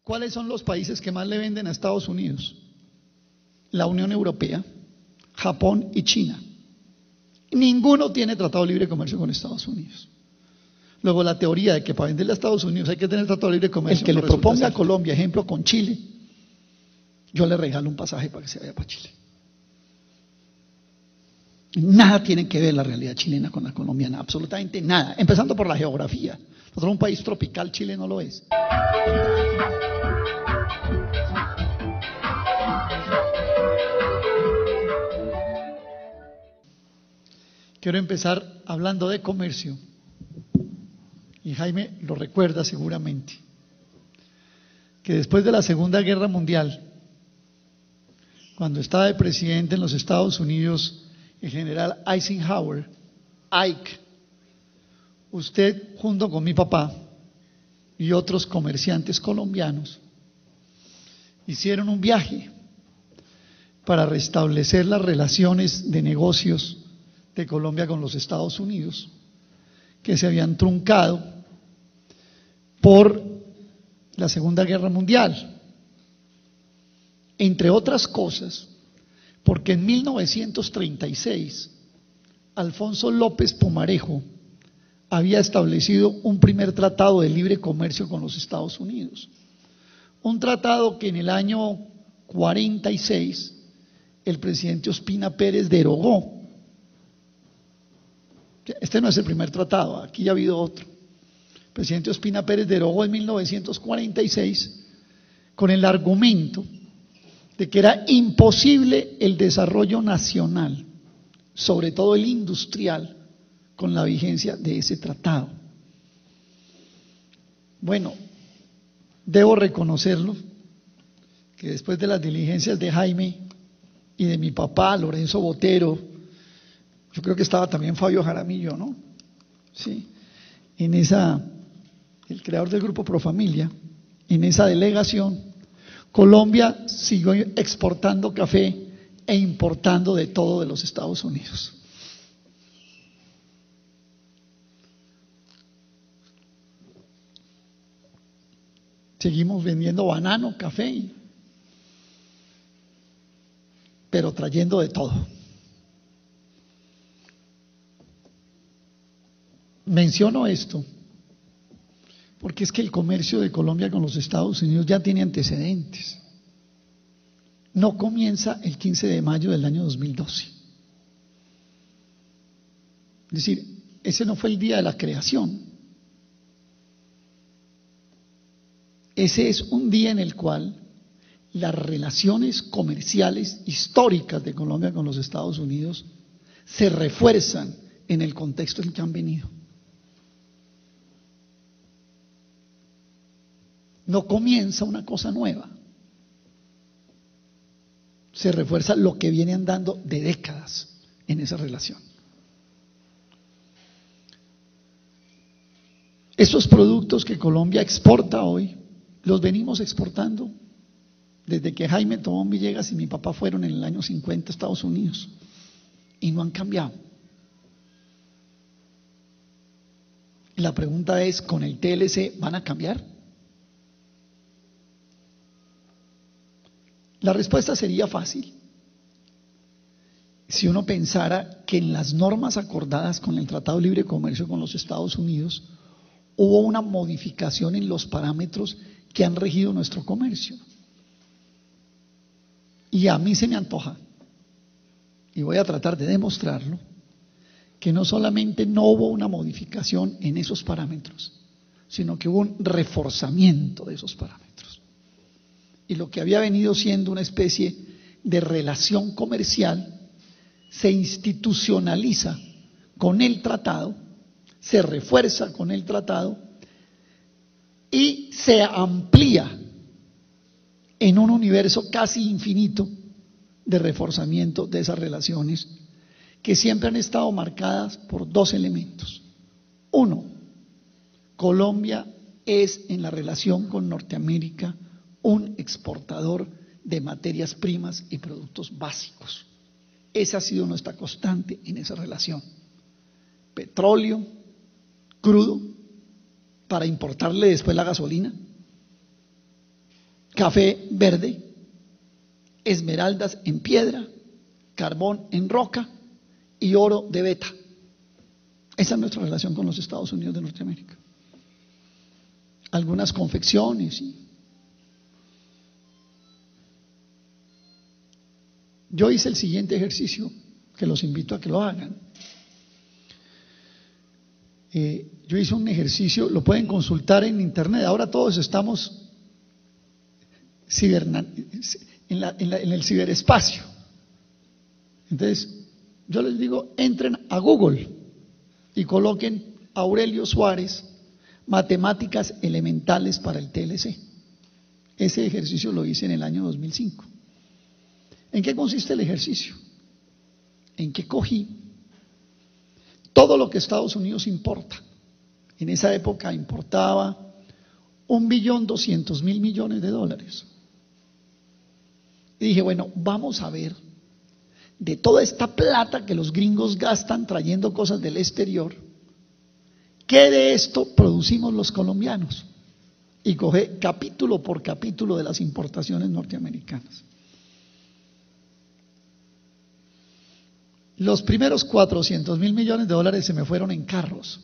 ¿Cuáles son los países que más le venden a Estados Unidos? La Unión Europea, Japón y China. Ninguno tiene tratado de libre comercio con Estados Unidos. Luego la teoría de que para venderle a Estados Unidos hay que tener tratado de libre comercio. El que le proponga a Colombia, ejemplo, con Chile, yo le regalo un pasaje para que se vaya para Chile. Nada tiene que ver la realidad chilena con la colombiana, absolutamente nada, empezando por la geografía. Nosotros un país tropical, Chile no lo es. Quiero empezar hablando de comercio, y Jaime lo recuerda seguramente, que después de la Segunda Guerra Mundial, cuando estaba de presidente en los Estados Unidos el general Eisenhower, Ike, usted junto con mi papá y otros comerciantes colombianos hicieron un viaje para restablecer las relaciones de negocios de Colombia con los Estados Unidos, que se habían truncado por la Segunda Guerra Mundial, entre otras cosas, porque en 1936 Alfonso López Pumarejo había establecido un primer tratado de libre comercio con los Estados Unidos, un tratado que en el año 46 el presidente Ospina Pérez derogó. Este no es el primer tratado, aquí ya ha habido otro. El presidente Ospina Pérez derogó en 1946 con el argumento de que era imposible el desarrollo nacional, sobre todo el industrial, con la vigencia de ese tratado. Bueno, debo reconocerlo, que después de las diligencias de Jaime y de mi papá, Lorenzo Botero, yo creo que estaba también Fabio Jaramillo, ¿no? Sí, el creador del Grupo Profamilia, en esa delegación, Colombia siguió exportando café e importando de todo de los Estados Unidos. Seguimos vendiendo banano, café, pero trayendo de todo. Menciono esto porque es que el comercio de Colombia con los Estados Unidos ya tiene antecedentes. No comienza el 15 de mayo del año 2012. Es decir, ese no fue el día de la creación. Ese es un día en el cual las relaciones comerciales históricas de Colombia con los Estados Unidos se refuerzan en el contexto en que han venido. No comienza una cosa nueva, se refuerza lo que viene andando de décadas en esa relación. Esos productos que Colombia exporta hoy, los venimos exportando desde que Jaime Tobón Villegas y mi papá fueron en el año 50 a Estados Unidos y no han cambiado. La pregunta es, ¿con el TLC van a cambiar? La respuesta sería fácil si uno pensara que en las normas acordadas con el Tratado de Libre Comercio con los Estados Unidos hubo una modificación en los parámetros que han regido nuestro comercio. Y a mí se me antoja, y voy a tratar de demostrarlo, que no solamente no hubo una modificación en esos parámetros, sino que hubo un reforzamiento de esos parámetros. Y lo que había venido siendo una especie de relación comercial se institucionaliza con el tratado, se refuerza con el tratado y se amplía en un universo casi infinito de reforzamiento de esas relaciones que siempre han estado marcadas por dos elementos. Uno, Colombia es en la relación con Norteamérica un exportador de materias primas y productos básicos. Esa ha sido nuestra constante en esa relación. Petróleo, crudo, para importarle después la gasolina, café verde, esmeraldas en piedra, carbón en roca y oro de beta. Esa es nuestra relación con los Estados Unidos de Norteamérica. Algunas confecciones. Yo hice el siguiente ejercicio, que los invito a que lo hagan. Yo hice un ejercicio, lo pueden consultar en internet. Ahora todos estamos en el ciberespacio. Entonces, yo les digo, entren a Google y coloquen Aurelio Suárez, matemáticas elementales para el TLC. Ese ejercicio lo hice en el año 2005. ¿En qué consiste el ejercicio? En que cogí todo lo que Estados Unidos importa. En esa época importaba $1.200.000.000.000. Y dije, bueno, vamos a ver de toda esta plata que los gringos gastan trayendo cosas del exterior, ¿qué de esto producimos los colombianos? Y cogí capítulo por capítulo de las importaciones norteamericanas. Los primeros $400.000.000.000 se me fueron en carros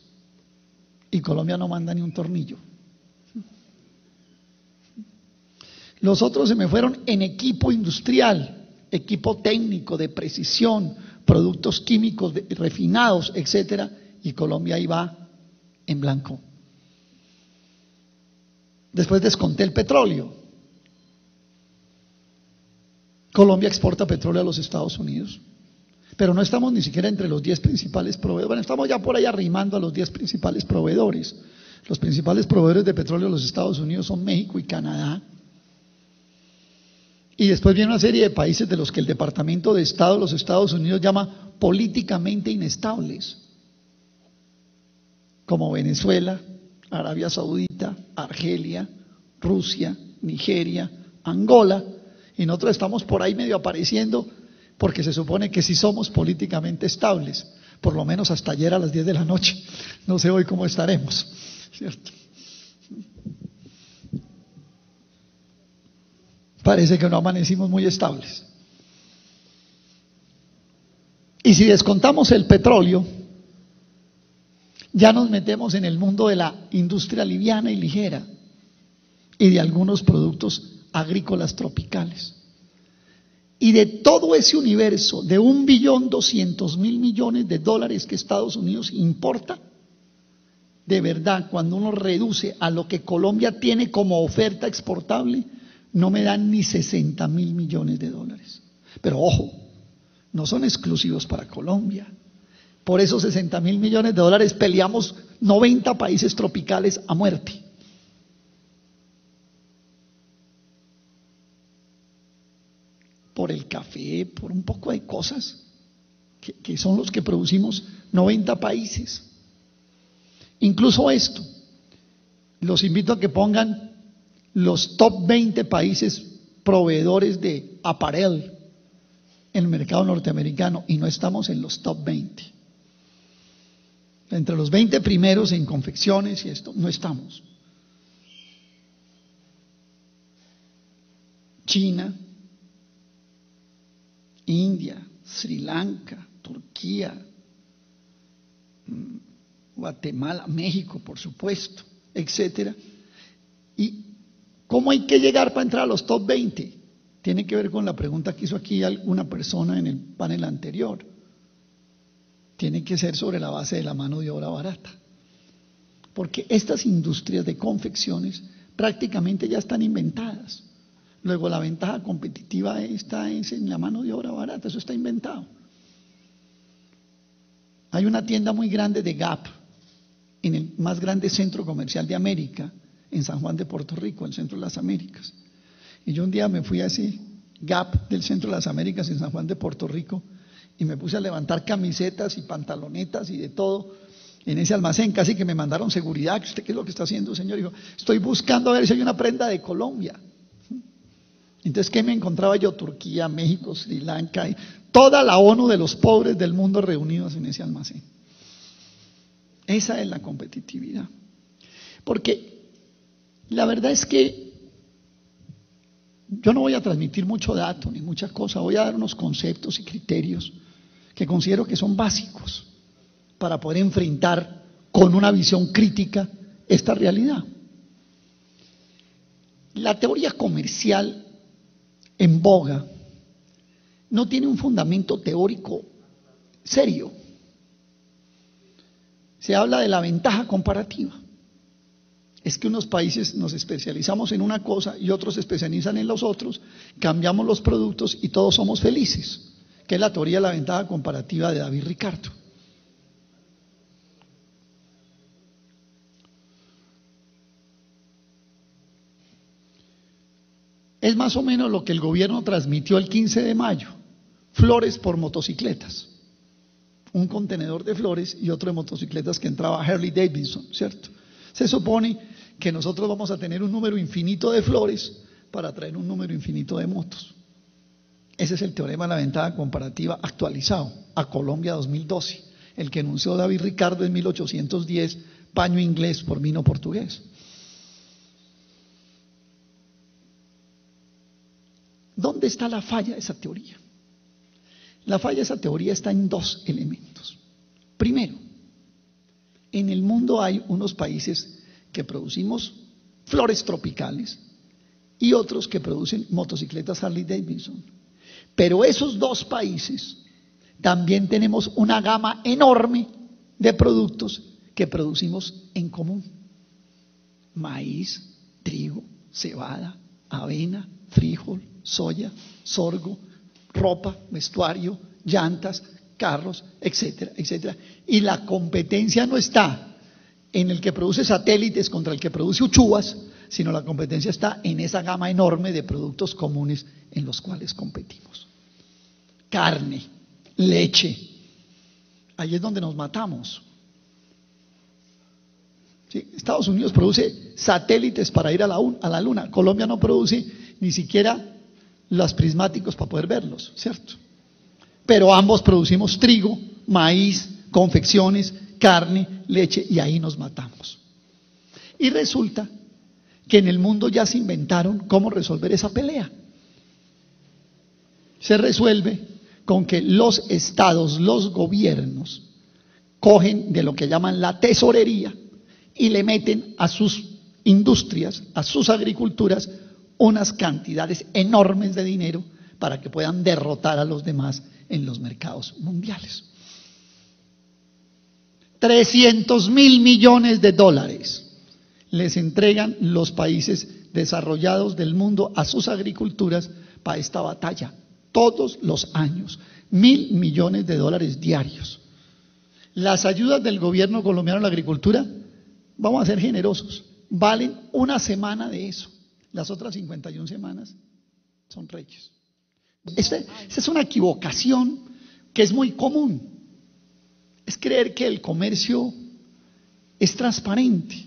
y Colombia no manda ni un tornillo. Los otros se me fueron en equipo industrial, equipo técnico de precisión, productos químicos refinados, etcétera, y Colombia iba en blanco. Después desconté el petróleo. Colombia exporta petróleo a los Estados Unidos, pero no estamos ni siquiera entre los 10 principales proveedores. Bueno, estamos ya por ahí arrimando a los 10 principales proveedores. Los principales proveedores de petróleo de los Estados Unidos son México y Canadá. Y después viene una serie de países de los que el Departamento de Estado de los Estados Unidos llama políticamente inestables, como Venezuela, Arabia Saudita, Argelia, Rusia, Nigeria, Angola, y nosotros estamos por ahí medio apareciendo porque se supone que sí somos políticamente estables, por lo menos hasta ayer a las 10 de la noche. No sé hoy cómo estaremos, ¿cierto? Parece que no amanecimos muy estables. Y si descontamos el petróleo, ya nos metemos en el mundo de la industria liviana y ligera y de algunos productos agrícolas tropicales. Y de todo ese universo de $1.200.000.000.000 que Estados Unidos importa, de verdad, cuando uno reduce a lo que Colombia tiene como oferta exportable, no me dan ni $60.000.000.000. Pero ojo, no son exclusivos para Colombia. Por esos $60.000.000.000 peleamos 90 países tropicales a muerte. Por el café, por un poco de cosas que son los que producimos 90 países. Incluso esto, los invito a que pongan los top 20 países proveedores de aparel en el mercado norteamericano y no estamos en los top 20. Entre los 20 primeros en confecciones y esto, no estamos. China, India, Sri Lanka, Turquía, Guatemala, México, por supuesto, etcétera. ¿Y cómo hay que llegar para entrar a los top 20? Tiene que ver con la pregunta que hizo aquí alguna persona en el panel anterior. Tiene que ser sobre la base de la mano de obra barata. Porque estas industrias de confecciones prácticamente ya están inventadas. Luego la ventaja competitiva está en la mano de obra barata, eso está inventado. Hay una tienda muy grande de Gap en el más grande centro comercial de América, en San Juan de Puerto Rico, el centro de las Américas. Y yo un día me fui a ese Gap del centro de las Américas en San Juan de Puerto Rico y me puse a levantar camisetas y pantalonetas y de todo en ese almacén. Casi que me mandaron seguridad. ¿Usted qué es lo que está haciendo, señor? Y digo, estoy buscando a ver si hay una prenda de Colombia. Entonces, ¿qué me encontraba yo? Turquía, México, Sri Lanka, y toda la ONU de los pobres del mundo reunidos en ese almacén. Esa es la competitividad. Porque la verdad es que Yo no voy a transmitir mucho dato ni mucha cosa, voy a dar unos conceptos y criterios que considero que son básicos para poder enfrentar con una visión crítica esta realidad. La teoría comercial en boga no tiene un fundamento teórico serio. Se habla de la ventaja comparativa. Es que unos países nos especializamos en una cosa y otros se especializan en los otros, cambiamos los productos y todos somos felices, que es la teoría de la ventaja comparativa de David Ricardo. Es más o menos lo que el gobierno transmitió el 15 de mayo, flores por motocicletas. Un contenedor de flores y otro de motocicletas que entraba a Harley Davidson, ¿cierto? Se supone que nosotros vamos a tener un número infinito de flores para traer un número infinito de motos. Ese es el teorema de la ventaja comparativa actualizado a Colombia 2012, el que enunció David Ricardo en 1810, paño inglés por vino portugués. ¿Dónde está la falla de esa teoría? La falla de esa teoría está en dos elementos. Primero, en el mundo hay unos países que producimos flores tropicales y otros que producen motocicletas Harley Davidson. Pero esos dos países también tenemos una gama enorme de productos que producimos en común. Maíz, trigo, cebada, avena, frijol, soya, sorgo, ropa, vestuario, llantas, carros, etcétera, etcétera. Y la competencia no está en el que produce satélites contra el que produce uchuvas, sino la competencia está en esa gama enorme de productos comunes en los cuales competimos. Carne, leche, ahí es donde nos matamos. ¿Sí? Estados Unidos produce satélites para ir a la luna, Colombia no produce ni siquiera los prismáticos para poder verlos, ¿cierto? Pero ambos producimos trigo, maíz, confecciones, carne, leche, y ahí nos matamos. Y resulta que en el mundo ya se inventaron cómo resolver esa pelea. Se resuelve con que los estados, los gobiernos, cogen de lo que llaman la tesorería y le meten a sus industrias, a sus agriculturas, unas cantidades enormes de dinero para que puedan derrotar a los demás en los mercados mundiales. 300.000 millones de dólares les entregan los países desarrollados del mundo a sus agriculturas para esta batalla, todos los años, 1.000 millones de dólares diarios. Las ayudas del gobierno colombiano a la agricultura, vamos a ser generosos, valen una semana de eso. Las otras 51 semanas son reyes. Esta es una equivocación que es muy común. Es creer que el comercio es transparente,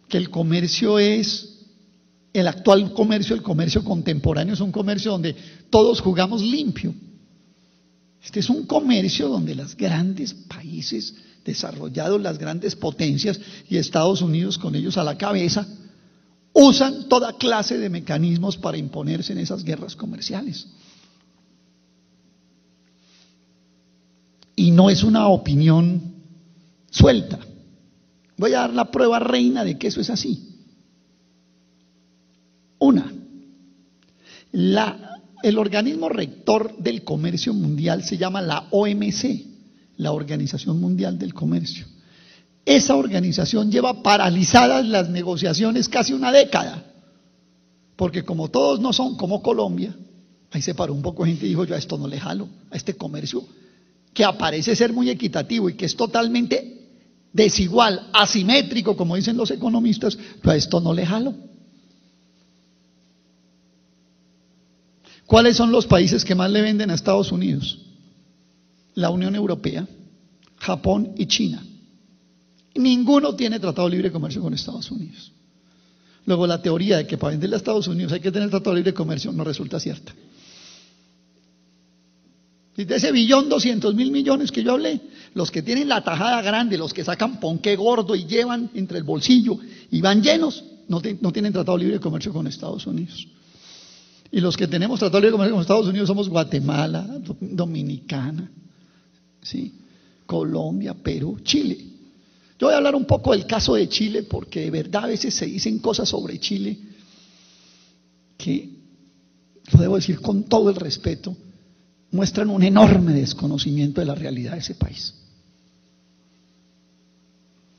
que el comercio es, el actual comercio, el comercio contemporáneo es un comercio donde todos jugamos limpio. Este es un comercio donde los grandes países desarrollados, las grandes potencias y Estados Unidos con ellos a la cabeza, usan toda clase de mecanismos para imponerse en esas guerras comerciales. Y no es una opinión suelta. Voy a dar la prueba reina de que eso es así. Una, el organismo rector del comercio mundial se llama la OMC, la Organización Mundial del Comercio. Esa organización lleva paralizadas las negociaciones casi una década, porque como todos no son como Colombia, ahí se paró un poco gente y dijo: yo a esto no le jalo, a este comercio que aparece ser muy equitativo y que es totalmente desigual, asimétrico, como dicen los economistas, yo a esto no le jalo. ¿Cuáles son los países que más le venden a Estados Unidos? La Unión Europea, Japón y China. Ninguno tiene tratado de libre comercio con Estados Unidos. Luego la teoría de que para venderle a Estados Unidos hay que tener tratado de libre comercio no resulta cierta. Y de ese 1.200.000 millones que yo hablé, los que tienen la tajada grande, los que sacan ponqué gordo y llevan entre el bolsillo y van llenos, no tienen tratado de libre comercio con Estados Unidos. Y los que tenemos tratado de libre comercio con Estados Unidos somos Guatemala, Dominicana, ¿sí? Colombia, Perú, Chile. Yo voy a hablar un poco del caso de Chile porque de verdad a veces se dicen cosas sobre Chile que, lo debo decir con todo el respeto, muestran un enorme desconocimiento de la realidad de ese país.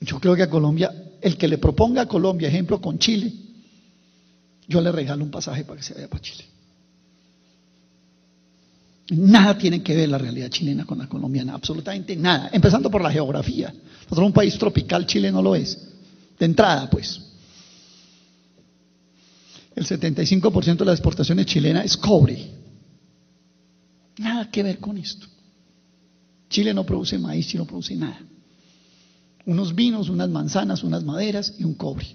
Yo creo que a Colombia, el que le proponga a Colombia ejemplo con Chile, yo le regalo un pasaje para que se vaya para Chile. Nada tiene que ver la realidad chilena con la colombiana, absolutamente nada. Empezando por la geografía. Nosotros un país tropical, Chile no lo es. De entrada, pues. El 75% de las exportaciones chilenas es cobre. Nada que ver con esto. Chile no produce maíz, Chile no produce nada. Unos vinos, unas manzanas, unas maderas y un cobre.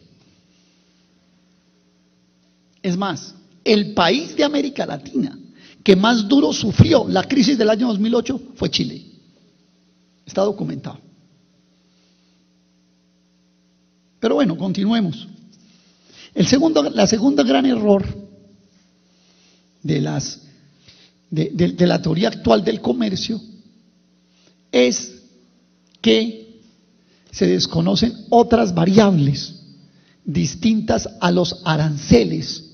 Es más, el país de América Latina que más duro sufrió la crisis del año 2008 fue Chile. Está documentado. Pero bueno, continuemos. La segunda gran error de la teoría actual del comercio es que se desconocen otras variables distintas a los aranceles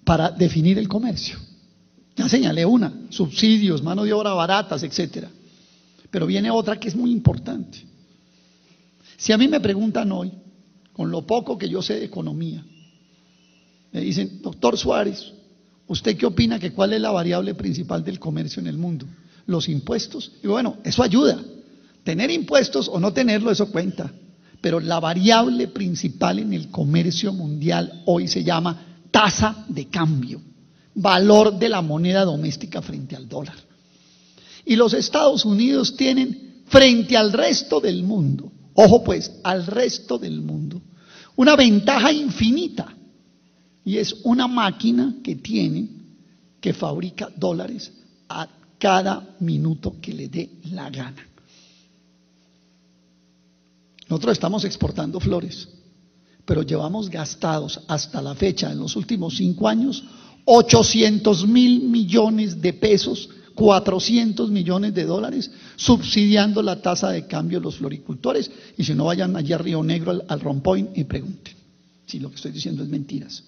para definir el comercio. Ya señalé una, subsidios, mano de obra baratas, etcétera. Pero viene otra que es muy importante. Si a mí me preguntan hoy, con lo poco que yo sé de economía, me dicen, doctor Suárez, ¿usted qué opina que cuál es la variable principal del comercio en el mundo? ¿Los impuestos? Digo, bueno, eso ayuda. Tener impuestos o no tenerlo, eso cuenta. Pero la variable principal en el comercio mundial hoy se llama tasa de cambio, valor de la moneda doméstica frente al dólar. Y los Estados Unidos tienen frente al resto del mundo, ojo pues, al resto del mundo, una ventaja infinita. Y es una máquina que fabrica dólares a cada minuto que le dé la gana. Nosotros estamos exportando flores, pero llevamos gastados hasta la fecha, en los últimos 5 años, 800.000 millones de pesos, 400 millones de dólares, subsidiando la tasa de cambio de los floricultores. Y si no, vayan allá a Río Negro, al Rompoint, y pregunten si lo que estoy diciendo es mentiras.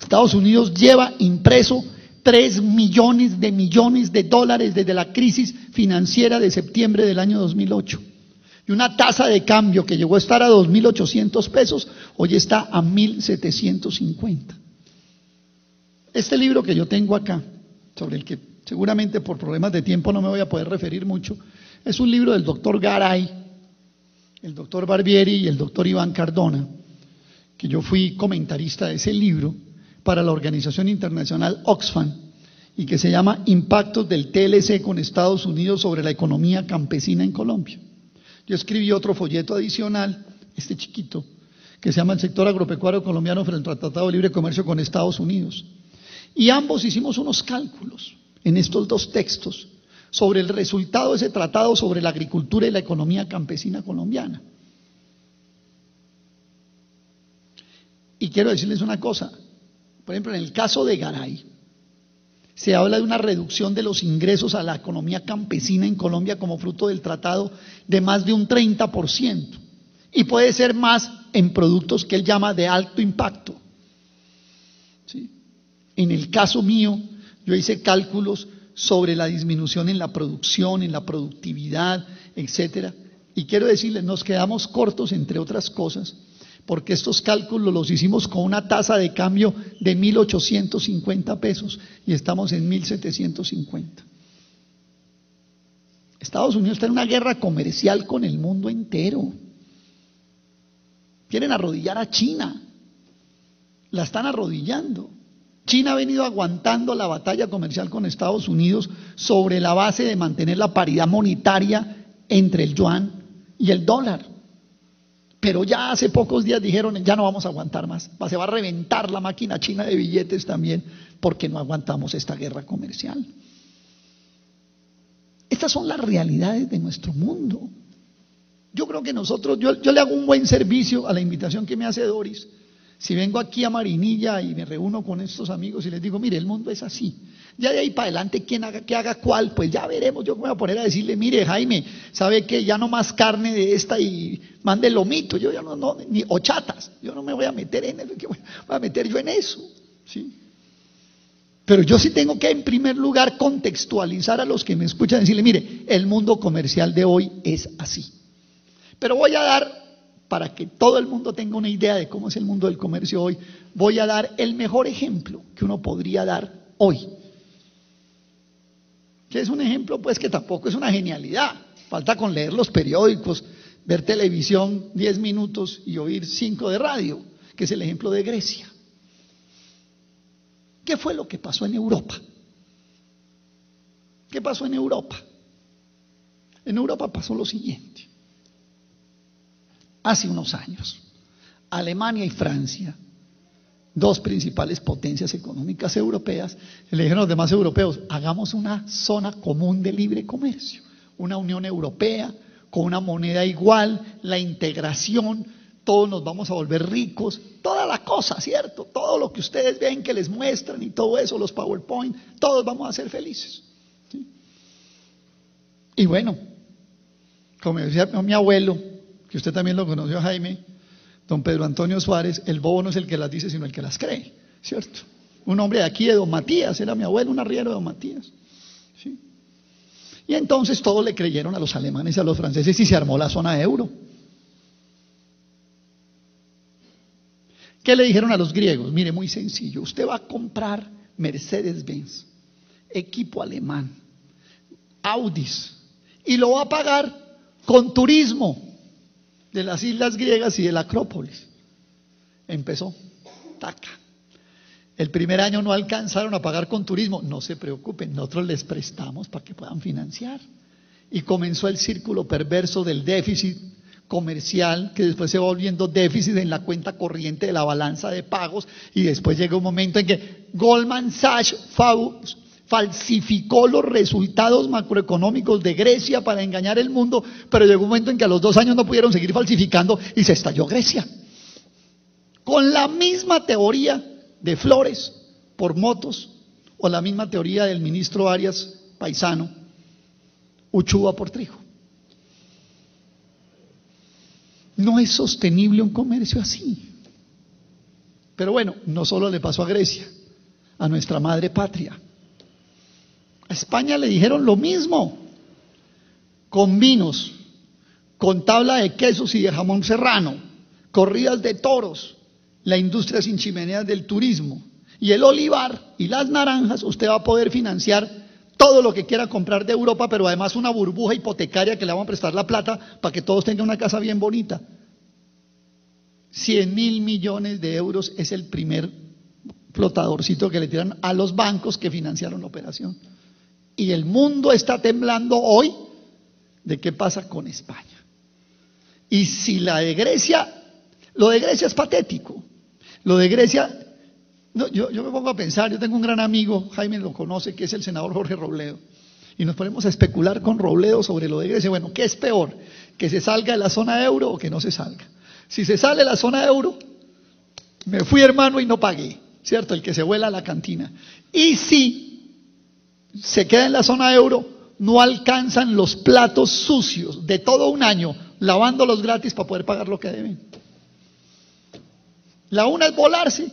Estados Unidos lleva impreso 3 millones de dólares desde la crisis financiera de septiembre del año 2008. Y una tasa de cambio que llegó a estar a 2.800 pesos, hoy está a 1.750. Este libro que yo tengo acá, sobre el que seguramente por problemas de tiempo no me voy a poder referir mucho, es un libro del doctor Garay, el doctor Barbieri y el doctor Iván Cardona, que yo fui comentarista de ese libro para la organización internacional Oxfam, y que se llama Impactos del TLC con Estados Unidos sobre la economía campesina en Colombia. Yo escribí otro folleto adicional, este chiquito, que se llama El sector agropecuario colombiano frente al Tratado de Libre Comercio con Estados Unidos. Y ambos hicimos unos cálculos en estos dos textos sobre el resultado de ese tratado sobre la agricultura y la economía campesina colombiana. Y quiero decirles una cosa, por ejemplo, en el caso de Garay, se habla de una reducción de los ingresos a la economía campesina en Colombia como fruto del tratado de más de un 30%. Y puede ser más en productos que él llama de alto impacto. ¿Sí? En el caso mío, yo hice cálculos sobre la disminución en la producción, en la productividad, etcétera. Y quiero decirles, nos quedamos cortos, entre otras cosas, porque estos cálculos los hicimos con una tasa de cambio de 1.850 pesos y estamos en 1.750. Estados Unidos está en una guerra comercial con el mundo entero. Quieren arrodillar a China, la están arrodillando. China ha venido aguantando la batalla comercial con Estados Unidos sobre la base de mantener la paridad monetaria entre el yuan y el dólar. Pero ya hace pocos días dijeron, ya no vamos a aguantar más, se va a reventar la máquina china de billetes también, porque no aguantamos esta guerra comercial. Estas son las realidades de nuestro mundo. Yo creo que nosotros, yo le hago un buen servicio a la invitación que me hace Doris, Si vengo aquí a Marinilla y me reúno con estos amigos y les digo, mire, el mundo es así. Ya de ahí para adelante, quién haga, qué haga cuál, pues ya veremos. Yo me voy a poner a decirle, mire, Jaime, ¿sabe qué? Ya no más carne de esta y mande lomito. Yo ya no, ni hochatas. Yo no me voy a meter en eso. ¿Qué voy a meter yo en eso? ¿Sí? Pero yo sí tengo que, en primer lugar, contextualizar a los que me escuchan, decirle, mire, el mundo comercial de hoy es así. Pero voy a dar, para que todo el mundo tenga una idea de cómo es el mundo del comercio hoy, voy a dar el mejor ejemplo que uno podría dar hoy. Que es un ejemplo, pues, que tampoco es una genialidad. Falta con leer los periódicos, ver televisión 10 minutos y oír 5 de radio, que es el ejemplo de Grecia. ¿Qué fue lo que pasó en Europa? ¿Qué pasó en Europa? En Europa pasó lo siguiente. Hace unos años, Alemania y Francia, dos principales potencias económicas europeas, le dijeron a los demás europeos, hagamos una zona común de libre comercio, una Unión Europea con una moneda igual, la integración, todos nos vamos a volver ricos, toda la cosa, ¿cierto? Todo lo que ustedes ven que les muestran y todo eso, los PowerPoint, todos vamos a ser felices. ¿Sí? Y bueno, como decía mi abuelo, que usted también lo conoció, Jaime, don Pedro Antonio Suárez, el bobo no es el que las dice, sino el que las cree, ¿cierto? Un hombre de aquí, de Don Matías, era mi abuelo, un arriero de Don Matías. ¿Sí? Y entonces todos le creyeron a los alemanes y a los franceses y se armó la zona euro. ¿Qué le dijeron a los griegos? Mire, muy sencillo, usted va a comprar Mercedes-Benz, equipo alemán, Audis, y lo va a pagar con turismo de las islas griegas y de la Acrópolis. Empezó, taca. El primer año no alcanzaron a pagar con turismo, no se preocupen, nosotros les prestamos para que puedan financiar. Y comenzó el círculo perverso del déficit comercial, que después se va volviendo déficit en la cuenta corriente de la balanza de pagos, y después llega un momento en que Goldman Sachs falsificó los resultados macroeconómicos de Grecia para engañar el mundo, pero llegó un momento en que a los 2 años no pudieron seguir falsificando y se estalló Grecia. Con la misma teoría de Flores por motos, o la misma teoría del ministro Arias Paisano, Uchuva por trigo. No es sostenible un comercio así. Pero bueno, no solo le pasó a Grecia, a nuestra madre patria. A España le dijeron lo mismo, con vinos, con tabla de quesos y de jamón serrano, corridas de toros, la industria sin chimeneas del turismo y el olivar y las naranjas. Usted va a poder financiar todo lo que quiera comprar de Europa, pero además una burbuja hipotecaria que le vamos a prestar la plata para que todos tengan una casa bien bonita. 100.000 millones de euros es el primer flotadorcito que le tiran a los bancos que financiaron la operación. Y el mundo está temblando hoy de qué pasa con España. Y si la de Grecia, lo de Grecia es patético. Lo de Grecia, no, yo me pongo a pensar, yo tengo un gran amigo, Jaime lo conoce, que es el senador Jorge Robledo. Y nos ponemos a especular con Robledo sobre lo de Grecia. Bueno, ¿qué es peor? ¿Que se salga de la zona euro o que no se salga? Si se sale de la zona euro, me fui, hermano, y no pagué, ¿cierto? El que se vuela a la cantina. Y si se queda en la zona euro, no alcanzan los platos sucios de todo un año, lavándolos gratis para poder pagar lo que deben. La una es volarse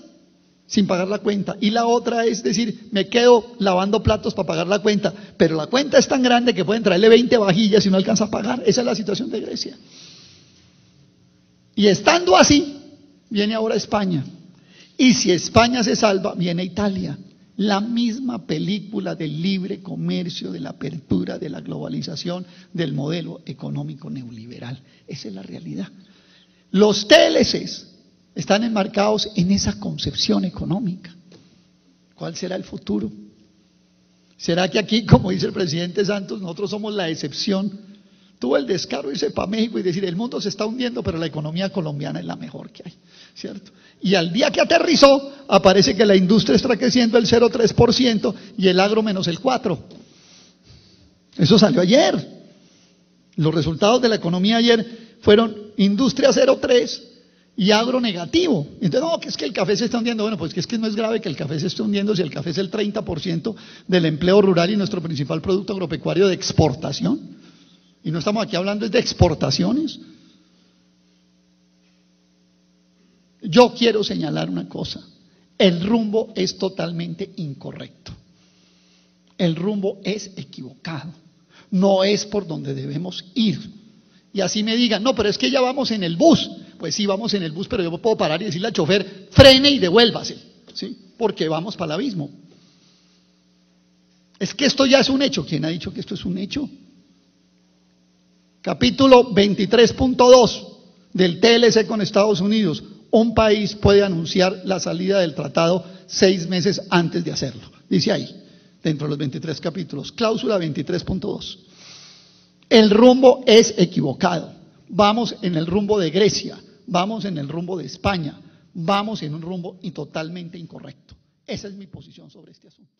sin pagar la cuenta, y la otra es decir, me quedo lavando platos para pagar la cuenta, pero la cuenta es tan grande que pueden traerle 20 vajillas y no alcanza a pagar. Esa es la situación de Grecia. Y estando así, viene ahora España. Y si España se salva, viene Italia. La misma película del libre comercio, de la apertura, de la globalización, del modelo económico neoliberal. Esa es la realidad. Los TLCs están enmarcados en esa concepción económica. ¿Cuál será el futuro? ¿Será que aquí, como dice el presidente Santos, nosotros somos la excepción? Tuvo el descaro de irse para México y decir, el mundo se está hundiendo, pero la economía colombiana es la mejor que hay, ¿cierto? Y al día que aterrizó, aparece que la industria está creciendo el 0,3% y el agro menos el 4%. Eso salió ayer. Los resultados de la economía ayer fueron industria 0,3% y agronegativo. Entonces, no, que es que el café se está hundiendo. Bueno, pues que es que no es grave que el café se esté hundiendo si el café es el 30% del empleo rural y nuestro principal producto agropecuario de exportación. Y no estamos aquí hablando de exportaciones. Yo quiero señalar una cosa: el rumbo es totalmente incorrecto. El rumbo es equivocado. No es por donde debemos ir. Y así me digan, no, pero es que ya vamos en el bus. Pues sí, vamos en el bus, pero yo puedo parar y decirle al chofer, frene y devuélvase, ¿sí? Porque vamos para el abismo. Es que esto ya es un hecho. ¿Quién ha dicho que esto es un hecho? Capítulo 23.2 del TLC con Estados Unidos. Un país puede anunciar la salida del tratado 6 meses antes de hacerlo. Dice ahí, dentro de los 23 capítulos, cláusula 23.2. El rumbo es equivocado. Vamos en el rumbo de Grecia, vamos en el rumbo de España, vamos en un rumbo totalmente incorrecto. Esa es mi posición sobre este asunto.